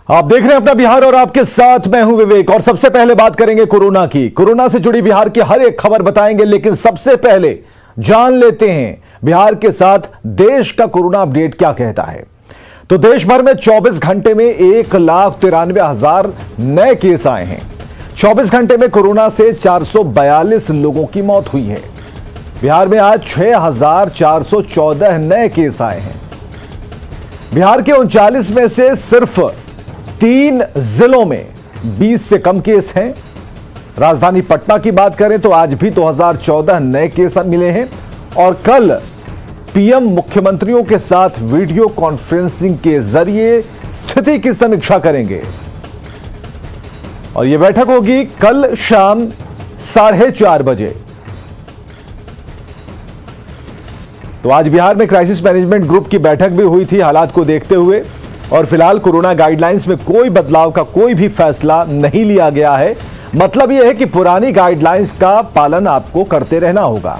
आप देख रहे हैं अपना बिहार और आपके साथ मैं हूं विवेक। और सबसे पहले बात करेंगे कोरोना की। कोरोना से जुड़ी बिहार की हर एक खबर बताएंगे, लेकिन सबसे पहले जान लेते हैं बिहार के साथ देश का कोरोना अपडेट क्या कहता है। तो देश भर में 24 घंटे में 1,93,000 नए केस आए हैं। 24 घंटे में कोरोना से 442 लोगों की मौत हुई है। बिहार में आज 6,414 नए केस आए हैं। बिहार के 39 में से सिर्फ 3 जिलों में 20 से कम केस हैं। राजधानी पटना की बात करें तो आज भी 2014 नए केस मिले हैं। और कल पीएम मुख्यमंत्रियों के साथ वीडियो कॉन्फ्रेंसिंग के जरिए स्थिति की समीक्षा करेंगे। और यह बैठक होगी कल शाम 4:30 बजे। तो आज बिहार में क्राइसिस मैनेजमेंट ग्रुप की बैठक भी हुई थी हालात को देखते हुए। और फिलहाल कोरोना गाइडलाइंस में कोई बदलाव का कोई भी फैसला नहीं लिया गया है। मतलब यह है कि पुरानी गाइडलाइंस का पालन आपको करते रहना होगा।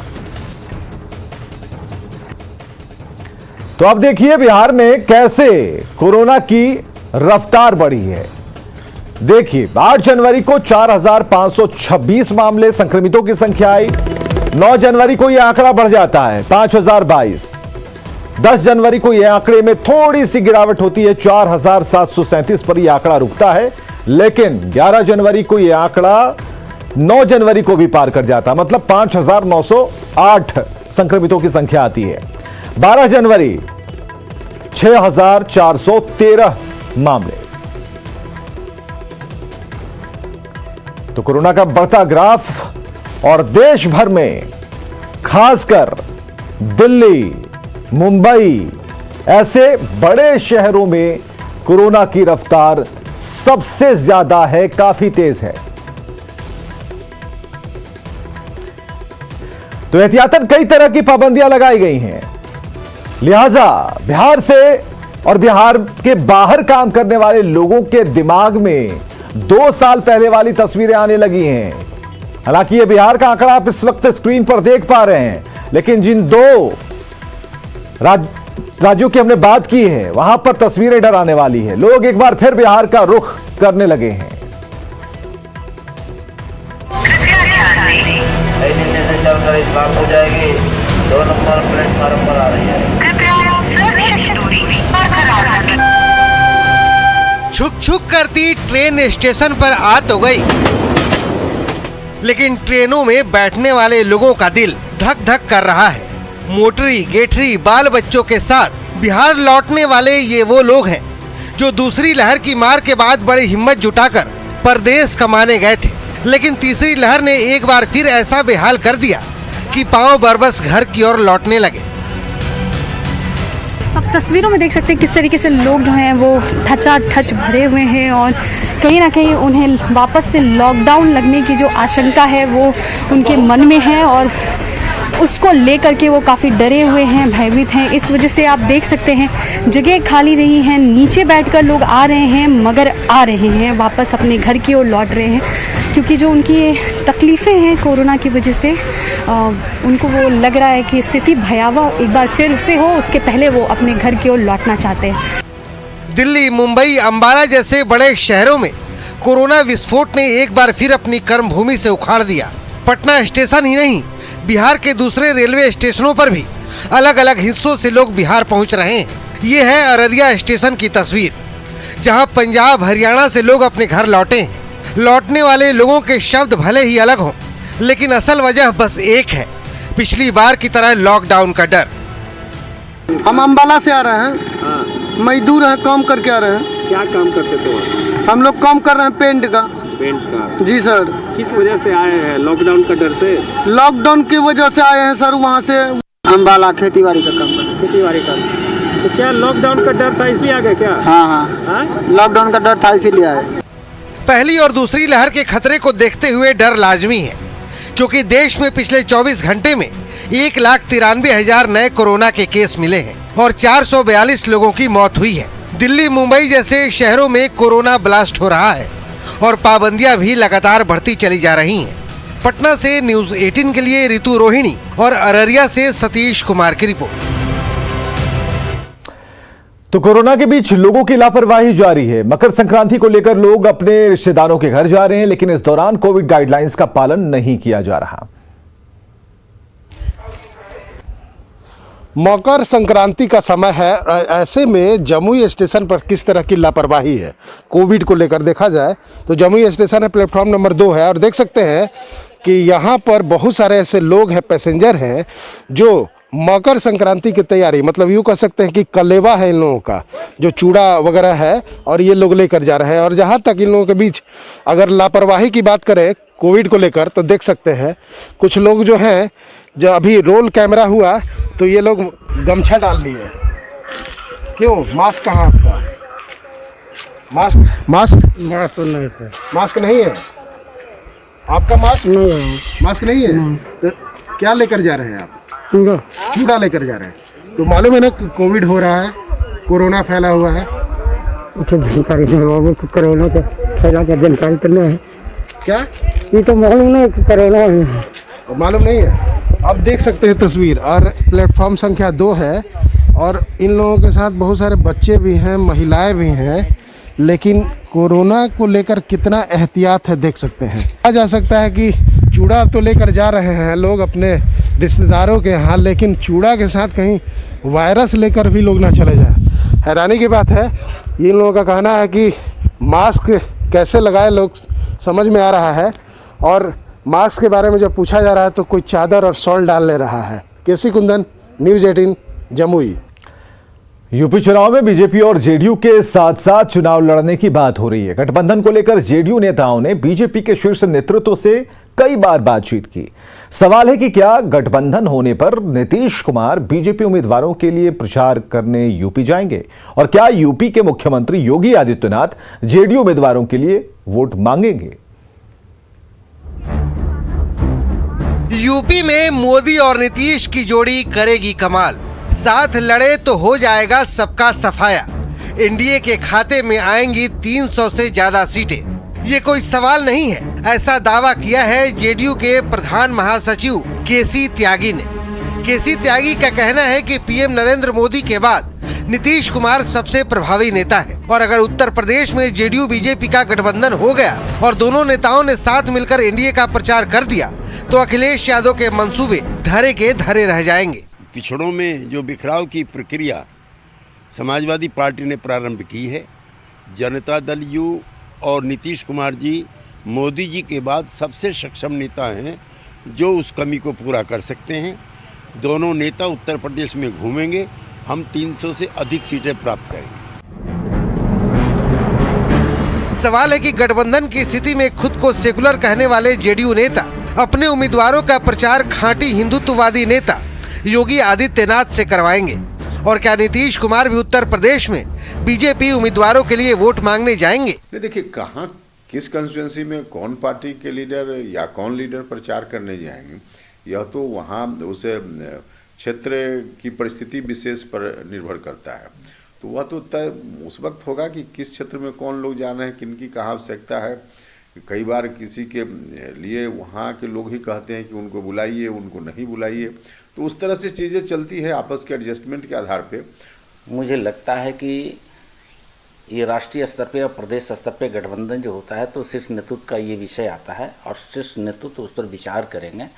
तो अब देखिए बिहार में कैसे कोरोना की रफ्तार बढ़ी है। देखिए 8 जनवरी को 4,526 मामले संक्रमितों की संख्या आई। 9 जनवरी को यह आंकड़ा बढ़ जाता है 5,022। 10 जनवरी को यह आंकड़े में थोड़ी सी गिरावट होती है, 4,737 पर यह आंकड़ा रुकता है। लेकिन 11 जनवरी को यह आंकड़ा 9 जनवरी को भी पार कर जाता है, मतलब 5,908 संक्रमितों की संख्या आती है। 12 जनवरी 6,413 मामले। तो कोरोना का बढ़ता ग्राफ और देश भर में खासकर दिल्ली, मुंबई ऐसे बड़े शहरों में कोरोना की रफ्तार सबसे ज्यादा है, काफी तेज है। तो एहतियातन कई तरह की पाबंदियां लगाई गई हैं। लिहाजा बिहार से और बिहार के बाहर काम करने वाले लोगों के दिमाग में 2 साल पहले वाली तस्वीरें आने लगी हैं। हालांकि यह बिहार का आंकड़ा आप इस वक्त स्क्रीन पर देख पा रहे हैं, लेकिन जिन 2 राज्यों की हमने बात की है वहां पर तस्वीरें डराने वाली है। लोग एक बार फिर बिहार का रुख करने लगे हैं। हो जाएगी 2 नंबर प्लेटफार्म पर आ रही है। छुक छुक करती ट्रेन स्टेशन पर आ तो गई, लेकिन ट्रेनों में बैठने वाले लोगों का दिल धक धक कर रहा है। मोटरी गेठरी बाल बच्चों के साथ बिहार लौटने वाले ये वो लोग हैं जो दूसरी लहर की मार के बाद बड़ी हिम्मत जुटाकर परदेश कमाने गए थे। लेकिन तीसरी लहर ने एक बार फिर ऐसा बेहाल कर दिया कि पांव बरबस घर की ओर लौटने लगे। आप तस्वीरों में देख सकते हैं किस तरीके से लोग जो हैं वो ठच भरे हुए हैं और कहीं ना कहीं उन्हें वापस से लॉकडाउन लगने की जो आशंका है वो उनके मन में है और उसको लेकर के वो काफ़ी डरे हुए हैं, भयभीत हैं। इस वजह से आप देख सकते हैं जगह खाली नहीं है, नीचे बैठकर लोग आ रहे हैं, मगर आ रहे हैं वापस अपने घर की ओर लौट रहे हैं, क्योंकि जो उनकी तकलीफ़ें हैं कोरोना की वजह से उनको वो लग रहा है कि स्थिति भयावह एक बार फिर से हो, उसके पहले वो अपने घर की ओर लौटना चाहते हैं। दिल्ली, मुंबई, अंबाला जैसे बड़े शहरों में कोरोना विस्फोट ने एक बार फिर अपनी कर्मभूमि से उखाड़ दिया। पटना स्टेशन ही नहीं, बिहार के दूसरे रेलवे स्टेशनों पर भी अलग अलग हिस्सों से लोग बिहार पहुंच रहे हैं। ये है अररिया स्टेशन की तस्वीर, जहां पंजाब हरियाणा से लोग अपने घर लौटे हैं। लौटने वाले लोगों के शब्द भले ही अलग हों, लेकिन असल वजह बस एक है, पिछली बार की तरह लॉकडाउन का डर। हम अम्बाला से आ रहे हैं, मजदूर हैं, काम करके आ रहे हैं। क्या काम करते थे? हम लोग काम कर रहे हैं पेंट का। पेंट का? जी सर। किस वजह से आए हैं? लॉकडाउन का डर से? लॉकडाउन की वजह से आए हैं सर, वहाँ से अम्बाला खेतीबाड़ी का काम कर। खेतीबाड़ी का? तो क्या लॉकडाउन का डर था इसलिए आ गए क्या? हाँ, लॉकडाउन का डर था इसीलिए आए। पहली और दूसरी लहर के खतरे को देखते हुए डर लाजमी है, क्योंकि देश में पिछले 24 घंटे में 1,93,000 नए कोरोना के केस मिले हैं और 442 लोगों की मौत हुई है। दिल्ली, मुंबई जैसे शहरों में कोरोना ब्लास्ट हो रहा है और पाबंदियां भी लगातार बढ़ती चली जा रही हैं। पटना से न्यूज़ 18 के लिए रितु रोहिणी और अररिया से सतीश कुमार की रिपोर्ट। तो कोरोना के बीच लोगों की लापरवाही जारी है। मकर संक्रांति को लेकर लोग अपने रिश्तेदारों के घर जा रहे हैं, लेकिन इस दौरान कोविड गाइडलाइंस का पालन नहीं किया जा रहा। मकर संक्रांति का समय है, ऐसे में जमुई स्टेशन पर किस तरह की लापरवाही है कोविड को लेकर देखा जाए तो जमुई स्टेशन है, प्लेटफॉर्म नंबर 2 है और देख सकते हैं कि यहाँ पर बहुत सारे ऐसे लोग हैं, पैसेंजर हैं जो मकर संक्रांति की तैयारी, मतलब यूँ कह सकते हैं कि कलेवा है इन लोगों का, जो चूड़ा वगैरह है और ये लोग लेकर जा रहे हैं। और जहाँ तक इन लोगों के बीच अगर लापरवाही की बात करें कोविड को लेकर तो देख सकते हैं कुछ लोग जो हैं, जो अभी रोल कैमरा हुआ तो ये लोग गमछा डाल लिए। क्यों? मास्क कहाँ आपका? मास्क तो नहीं है। मास्क नहीं है आपका? मास्क नहीं है। मास्क नहीं है तो क्या लेकर जा रहे हैं आप? चूड़ा लेकर जा रहे हैं। तो मालूम है ना कोविड हो रहा है, कोरोना फैला हुआ है। जानकारी कोरोना का फैला का जानकारी तो नहीं है। क्या ये तो मालूम नहीं कोरोना है। मालूम नहीं है। आप देख सकते हैं तस्वीर, और प्लेटफॉर्म संख्या 2 है और इन लोगों के साथ बहुत सारे बच्चे भी हैं, महिलाएं भी हैं, लेकिन कोरोना को लेकर कितना एहतियात है देख सकते हैं। कहा जा सकता है कि चूड़ा तो लेकर जा रहे हैं लोग अपने रिश्तेदारों के यहाँ, लेकिन चूड़ा के साथ कहीं वायरस लेकर भी लोग ना चले जाए। हैरानी की बात है। इन लोगों का कहना है कि मास्क कैसे लगाए लोग समझ में आ रहा है, और मास्क के बारे में जब पूछा जा रहा है तो कोई चादर और शॉल डाल ले रहा है। केसी कुंदन, न्यूज़ 18 जमुई। यूपी चुनाव में बीजेपी और जेडीयू के साथ साथ चुनाव लड़ने की बात हो रही है। गठबंधन को लेकर जेडीयू नेताओं ने बीजेपी के शीर्ष नेतृत्व से कई बार बातचीत की। सवाल है कि क्या गठबंधन होने पर नीतीश कुमार बीजेपी उम्मीदवारों के लिए प्रचार करने यूपी जाएंगे, और क्या यूपी के मुख्यमंत्री योगी आदित्यनाथ जेडीयू उम्मीदवारों के लिए वोट मांगेंगे? यूपी में मोदी और नीतीश की जोड़ी करेगी कमाल। साथ लड़े तो हो जाएगा सबका सफाया। एनडीए के खाते में आएंगी 300 से ज्यादा सीटें। ये कोई सवाल नहीं है, ऐसा दावा किया है जेडीयू के प्रधान महासचिव केसी त्यागी ने। केसी त्यागी का कहना है कि पीएम नरेंद्र मोदी के बाद नीतीश कुमार सबसे प्रभावी नेता है, और अगर उत्तर प्रदेश में जेडीयू बीजेपी का गठबंधन हो गया और दोनों नेताओं ने साथ मिलकर एनडीए का प्रचार कर दिया तो अखिलेश यादव के मंसूबे धरे के धरे रह जाएंगे। पिछड़ों में जो बिखराव की प्रक्रिया समाजवादी पार्टी ने प्रारंभ की है, जनता दल यू और नीतीश कुमार जी मोदी जी के बाद सबसे सक्षम नेता हैं जो उस कमी को पूरा कर सकते हैं। दोनों नेता उत्तर प्रदेश में घूमेंगे, हम 300 से अधिक सीटें प्राप्त करेंगे। सवाल है कि गठबंधन की स्थिति में खुद को सेकुलर कहने वाले जेडीयू नेता अपने उम्मीदवारों का प्रचार खांटी हिंदुत्ववादी नेता योगी आदित्यनाथ से करवाएंगे, और क्या नीतीश कुमार भी उत्तर प्रदेश में बीजेपी उम्मीदवारों के लिए वोट मांगने जाएंगे? देखिए, कहाँ किस कंस्टिट्यूंसी में कौन पार्टी के लीडर या कौन लीडर प्रचार करने जाएंगे, यह तो वहाँ उस क्षेत्र की परिस्थिति विशेष पर निर्भर करता है। तो वह तो तय उस वक्त होगा कि किस क्षेत्र में कौन लोग जा रहे हैं, किनकी कहाँ आवश्यकता है। कई बार किसी के लिए वहाँ के लोग ही कहते हैं कि उनको बुलाइए, उनको नहीं बुलाइए, तो उस तरह से चीज़ें चलती है आपस के एडजस्टमेंट के आधार पे। मुझे लगता है कि ये राष्ट्रीय स्तर पे और प्रदेश स्तर पे गठबंधन जो होता है तो शीर्ष नेतृत्व का ये विषय आता है, और शीर्ष नेतृत्व उस पर विचार करेंगे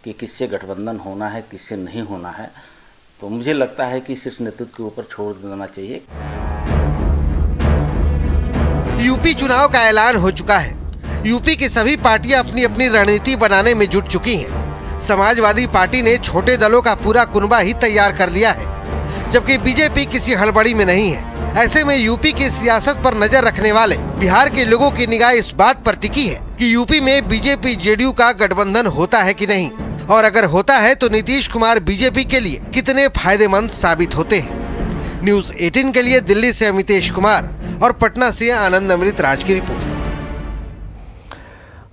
कि किससे गठबंधन होना है, किससे नहीं होना है। तो मुझे लगता है कि शीर्ष नेतृत्व के ऊपर छोड़ देना चाहिए। यूपी चुनाव का ऐलान हो चुका है। यूपी की सभी पार्टियां अपनी अपनी रणनीति बनाने में जुट चुकी हैं। समाजवादी पार्टी ने छोटे दलों का पूरा कुनबा ही तैयार कर लिया है, जबकि बीजेपी किसी हड़बड़ी में नहीं है। ऐसे में यूपी की सियासत पर नजर रखने वाले बिहार के लोगों की निगाह इस बात पर टिकी है कि यूपी में बीजेपी जेडीयू का गठबंधन होता है कि नहीं, और अगर होता है तो नीतीश कुमार बीजेपी के लिए कितने फायदेमंद साबित होते हैं। न्यूज़ 18 के लिए दिल्ली से अमितेश कुमार और पटना से आनंद अमृत राज की रिपोर्ट।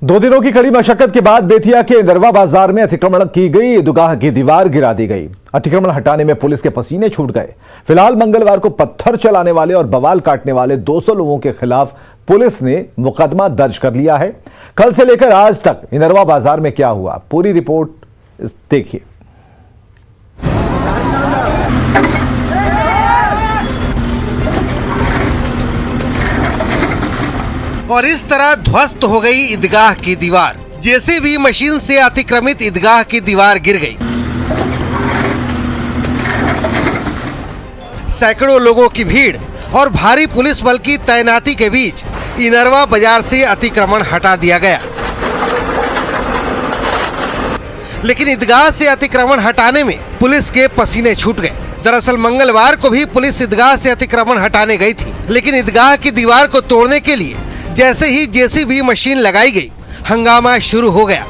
2 दिनों की कड़ी मशक्कत के बाद बेतिया के इंदरवा बाजार में अतिक्रमण की गई ईदगाह की दीवार गिरा दी गई। अतिक्रमण हटाने में पुलिस के पसीने छूट गए। फिलहाल मंगलवार को पत्थर चलाने वाले और बवाल काटने वाले 200 लोगों के खिलाफ पुलिस ने मुकदमा दर्ज कर लिया है। कल से लेकर आज तक इंदरवा बाजार में क्या हुआ, पूरी रिपोर्ट देखिए। और इस तरह ध्वस्त हो गई ईदगाह की दीवार। जेसीबी मशीन से अतिक्रमित ईदगाह की दीवार गिर गई। सैकड़ों लोगों की भीड़ और भारी पुलिस बल की तैनाती के बीच इनरवा बाजार से अतिक्रमण हटा दिया गया। लेकिन ईदगाह से अतिक्रमण हटाने में पुलिस के पसीने छूट गए। दरअसल मंगलवार को भी पुलिस ईदगाह से अतिक्रमण हटाने गई थी, लेकिन ईदगाह की दीवार को तोड़ने के लिए जैसे ही जेसीबी मशीन लगाई गई, हंगामा शुरू हो गया।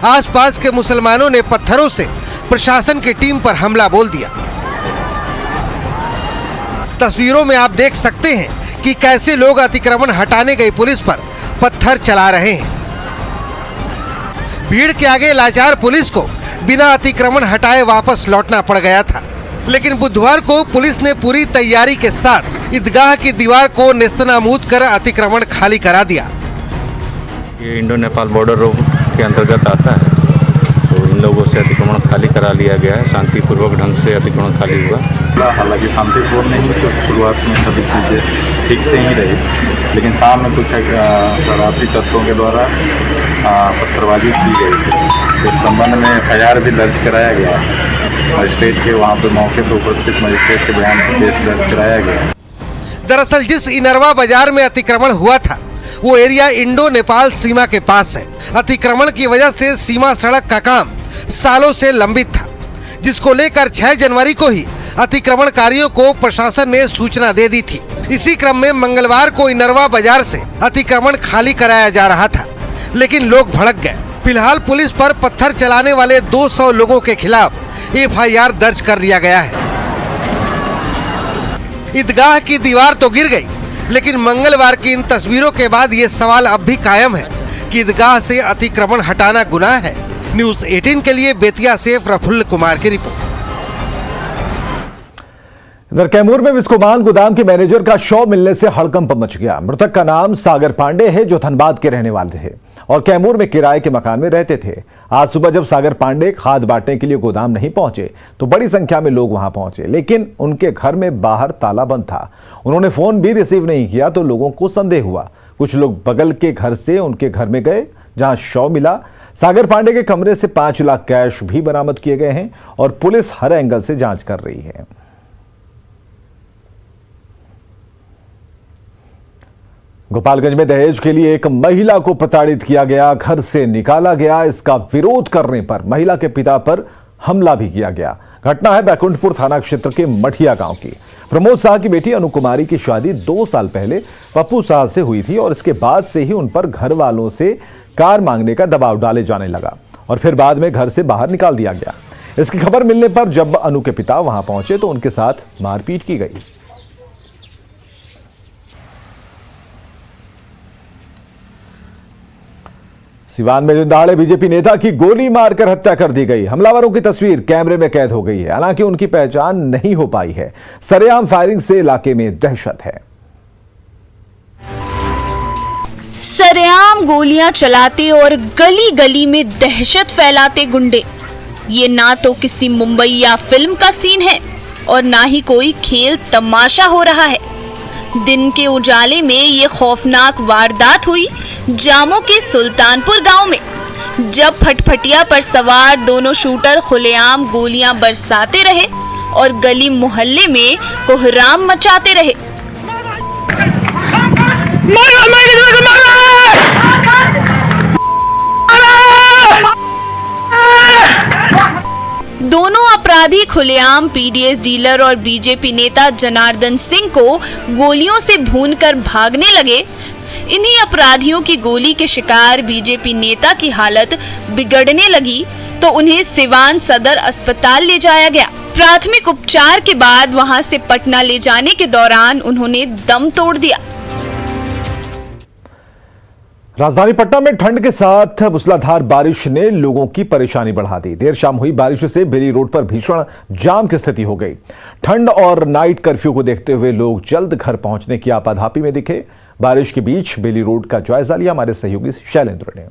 आसपास के मुसलमानों ने पत्थरों से प्रशासन की टीम पर हमला बोल दिया। तस्वीरों में आप देख सकते हैं कि कैसे लोग अतिक्रमण हटाने गई पुलिस पर पत्थर चला रहे हैं। भीड़ के आगे लाचार पुलिस को बिना अतिक्रमण हटाए वापस लौटना पड़ गया था। लेकिन बुधवार को पुलिस ने पूरी तैयारी के साथ ईदगाह की दीवार को नेस्तनाबूद कर अतिक्रमण खाली करा दिया। ये इंडो नेपाल बॉर्डर रोड के अंतर्गत आता है, तो इन लोगों से अतिक्रमण खाली करा लिया गया है। शांतिपूर्वक ढंग से अतिक्रमण खाली हुआ। हालांकि शांतिपूर्ण नहीं, शुरुआत में सभी चीज़ें ठीक से ही रही, लेकिन शाम में कुछ शरारती तत्वों के द्वारा पत्थरबाजी की गई थी। इस संबंध में एफआईआर भी दर्ज कराया गया। मजिस्ट्रेट के वहाँ पर मौके पर उपस्थित मजिस्ट्रेट के बयान पर केस दर्ज कराया गया। दरअसल जिस इनरवा बाजार में अतिक्रमण हुआ था वो एरिया इंडो नेपाल सीमा के पास है। अतिक्रमण की वजह से सीमा सड़क का काम सालों से लंबित था, जिसको लेकर 6 जनवरी को ही अतिक्रमणकारियों को प्रशासन ने सूचना दे दी थी। इसी क्रम में मंगलवार को इनरवा बाजार से अतिक्रमण खाली कराया जा रहा था, लेकिन लोग भड़क गए। फिलहाल पुलिस पर पत्थर चलाने वाले 200 लोगों के खिलाफ एफआईआर दर्ज कर लिया गया है। ईदगाह की दीवार तो गिर गई, लेकिन मंगलवार की इन तस्वीरों के बाद ये सवाल अब भी कायम है कि ईदगाह से अतिक्रमण हटाना गुनाह है। न्यूज़ 18 के लिए बेतिया से प्रफुल्ल कुमार की रिपोर्ट। इधर कैमूर में विस्कोमान गोदाम के मैनेजर का शव मिलने से हड़कंप मच गया। मृतक का नाम सागर पांडे है, जो धनबाद के रहने वाले थे और कैमूर में किराए के मकान में रहते थे। आज सुबह जब सागर पांडे खाद बांटने के लिए गोदाम नहीं पहुंचे तो बड़ी संख्या में लोग वहां पहुंचे, लेकिन उनके घर में बाहर ताला बंद था। उन्होंने फोन भी रिसीव नहीं किया तो लोगों को संदेह हुआ। कुछ लोग बगल के घर से उनके घर में गए, जहां शव मिला। सागर पांडे के कमरे से 5 लाख कैश भी बरामद किए गए हैं और पुलिस हर एंगल से जांच कर रही है। गोपालगंज में दहेज के लिए एक महिला को प्रताड़ित किया गया, घर से निकाला गया। इसका विरोध करने पर महिला के पिता पर हमला भी किया गया। घटना है बैकुंठपुर थाना क्षेत्र के मठिया गांव की। प्रमोद शाह की बेटी अनु कुमारी की शादी 2 साल पहले पप्पू शाह से हुई थी और इसके बाद से ही उन पर घर वालों से कार मांगने का दबाव डाले जाने लगा और फिर बाद में घर से बाहर निकाल दिया गया। इसकी खबर मिलने पर जब अनु के पिता वहां पहुंचे तो उनके साथ मारपीट की गई। सिवान में दिनदहाड़े बीजेपी नेता की गोली मारकर हत्या कर दी गई। हमलावरों की तस्वीर कैमरे में कैद हो गई है, हालांकि उनकी पहचान नहीं हो पाई है। सरेआम फायरिंग से इलाके में दहशत है। सरेआम गोलियां चलाते और गली गली में दहशत फैलाते गुंडे, ये ना तो किसी मुंबई या फिल्म का सीन है और ना ही कोई खेल तमाशा हो रहा है। दिन के उजाले में ये खौफनाक वारदात हुई जामो के सुल्तानपुर गांव में, जब फटफटिया पर सवार दोनों शूटर खुलेआम गोलियां बरसाते रहे और गली मोहल्ले में कोहराम मचाते रहे। दोनों अपराधी खुलेआम पीडीएस डीलर और बीजेपी नेता जनार्दन सिंह को गोलियों से भूनकर भागने लगे। इन्हीं अपराधियों की गोली के शिकार बीजेपी नेता की हालत बिगड़ने लगी तो उन्हें सिवान सदर अस्पताल ले जाया गया। प्राथमिक उपचार के बाद वहां से पटना ले जाने के दौरान उन्होंने दम तोड़ दिया। राजधानी पटना में ठंड के साथ मूसलाधार बारिश ने लोगों की परेशानी बढ़ा दी। देर शाम हुई बारिश से बेली रोड पर भीषण जाम की स्थिति हो गई। ठंड और नाइट कर्फ्यू को देखते हुए लोग जल्द घर पहुंचने की आपाधापी में दिखे। बारिश के बीच बेली रोड का जायजा लिया हमारे सहयोगी शैलेंद्र ने।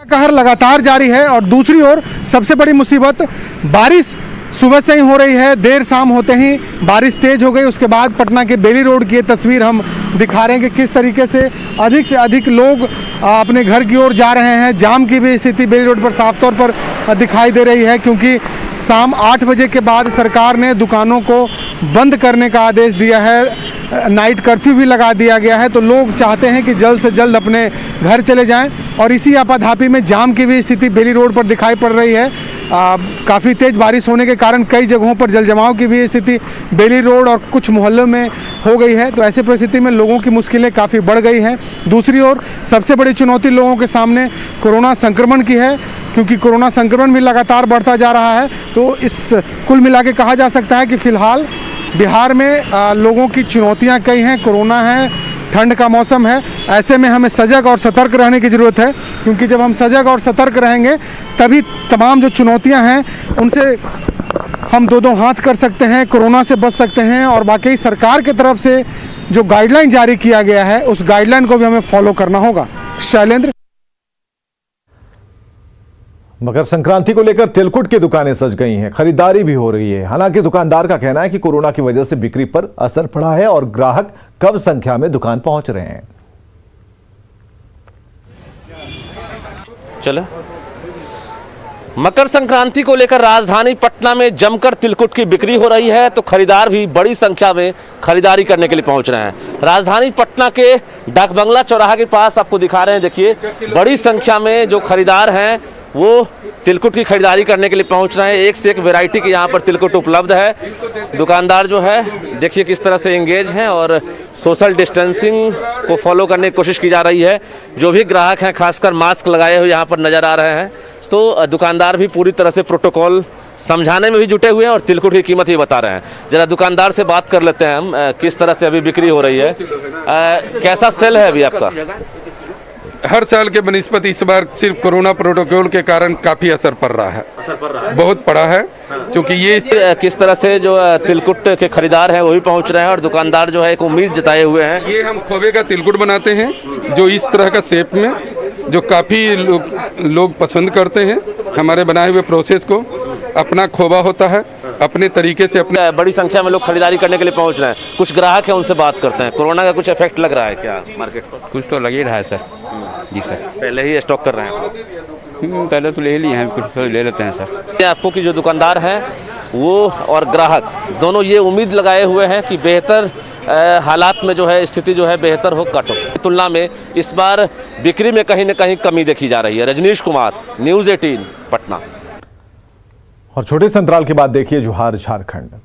कहर लगातार जारी है और दूसरी ओर सबसे बड़ी मुसीबत बारिश सुबह से ही हो रही है, देर शाम होते ही बारिश तेज हो गई। उसके बाद पटना के बेली रोड की ये तस्वीर हम दिखा रहे हैं कि किस तरीके से अधिक लोग अपने घर की ओर जा रहे हैं। जाम की भी स्थिति बेली रोड पर साफ तौर पर दिखाई दे रही है, क्योंकि शाम 8 बजे के बाद सरकार ने दुकानों को बंद करने का आदेश दिया है, नाइट कर्फ्यू भी लगा दिया गया है। तो लोग चाहते हैं कि जल्द से जल्द अपने घर चले जाएं, और इसी आपाधापी में जाम की भी स्थिति बेली रोड पर दिखाई पड़ रही है। काफ़ी तेज़ बारिश होने के कारण कई जगहों पर जल जमाव की भी स्थिति बेली रोड और कुछ मोहल्लों में हो गई है। तो ऐसी परिस्थिति में लोगों की मुश्किलें काफ़ी बढ़ गई हैं। दूसरी ओर सबसे बड़ी चुनौती लोगों के सामने कोरोना संक्रमण की है, क्योंकि कोरोना संक्रमण भी लगातार बढ़ता जा रहा है। तो इस कुल मिला के कहा जा सकता है कि फ़िलहाल बिहार में लोगों की चुनौतियां कई हैं। कोरोना है, ठंड का मौसम है, ऐसे में हमें सजग और सतर्क रहने की ज़रूरत है, क्योंकि जब हम सजग और सतर्क रहेंगे तभी तमाम जो चुनौतियां हैं उनसे हम दो हाथ कर सकते हैं, कोरोना से बच सकते हैं। और वाकई सरकार की तरफ से जो गाइडलाइन जारी किया गया है उस गाइडलाइन को भी हमें फॉलो करना होगा। शैलेंद्र। मकर संक्रांति को लेकर तिलकुट की दुकानें सज गई हैं, खरीदारी भी हो रही है। हालांकि दुकानदार का कहना है कि कोरोना की वजह से बिक्री पर असर पड़ा है और ग्राहक कम संख्या में दुकान पहुंच रहे हैं। चलो, मकर संक्रांति को लेकर राजधानी पटना में जमकर तिलकुट की बिक्री हो रही है, तो खरीदार भी बड़ी संख्या में खरीदारी करने के लिए पहुंच रहे हैं। राजधानी पटना के डाक बंगला चौराहा के पास आपको दिखा रहे हैं, देखिए बड़ी संख्या में जो खरीदार हैं वो तिलकुट की खरीदारी करने के लिए पहुंच रहे हैं। एक से एक वैरायटी की यहाँ पर तिलकुट उपलब्ध है। दुकानदार जो है देखिए किस तरह से एंगेज हैं और सोशल डिस्टेंसिंग को फॉलो करने की कोशिश की जा रही है। जो भी ग्राहक हैं खासकर मास्क लगाए हुए यहाँ पर नज़र आ रहे हैं। तो दुकानदार भी पूरी तरह से प्रोटोकॉल समझाने में भी जुटे हुए हैं और तिलकुट की कीमत ही बता रहे हैं। जरा दुकानदार से बात कर लेते हैं हम, किस तरह से अभी बिक्री हो रही है, कैसा सेल है अभी आपका? हर साल के बनिस्पत इस बार सिर्फ कोरोना प्रोटोकॉल के कारण काफी असर पड़ रहा है, बहुत पड़ा है। क्योंकि ये किस तरह से जो तिलकुट के खरीदार हैं वो भी पहुंच रहे हैं और दुकानदार जो है एक उम्मीद जताए हुए हैं। ये हम खोबे का तिलकुट बनाते हैं जो इस तरह का शेप में, जो काफी लोग पसंद करते हैं। हमारे बनाए हुए प्रोसेस को अपना खोबा होता है, अपने तरीके से अपने बड़ी संख्या में लोग खरीदारी करने के लिए पहुंच रहे हैं। कुछ ग्राहक हैं उनसे बात करते हैं। कोरोना का कुछ इफेक्ट लग रहा है क्या मार्केट पर? कुछ तो लग ही रहा है सर। जी सर। पहले ही स्टॉक कर रहे हैं? पहले तो ले ही लिए हैं, कुछ तो ले लेते हैं सर। आपको की जो दुकानदार हैं वो और ग्राहक दोनों ये उम्मीद लगाए हुए हैं कि बेहतर हालात में जो है स्थिति जो है बेहतर हो काटो तुलना में इस बार बिक्री में कहीं न कहीं कमी देखी जा रही है। रजनीश कुमार, न्यूज़ 18 पटना। और छोटे संतराल के बाद देखिए जोहार झारखंड।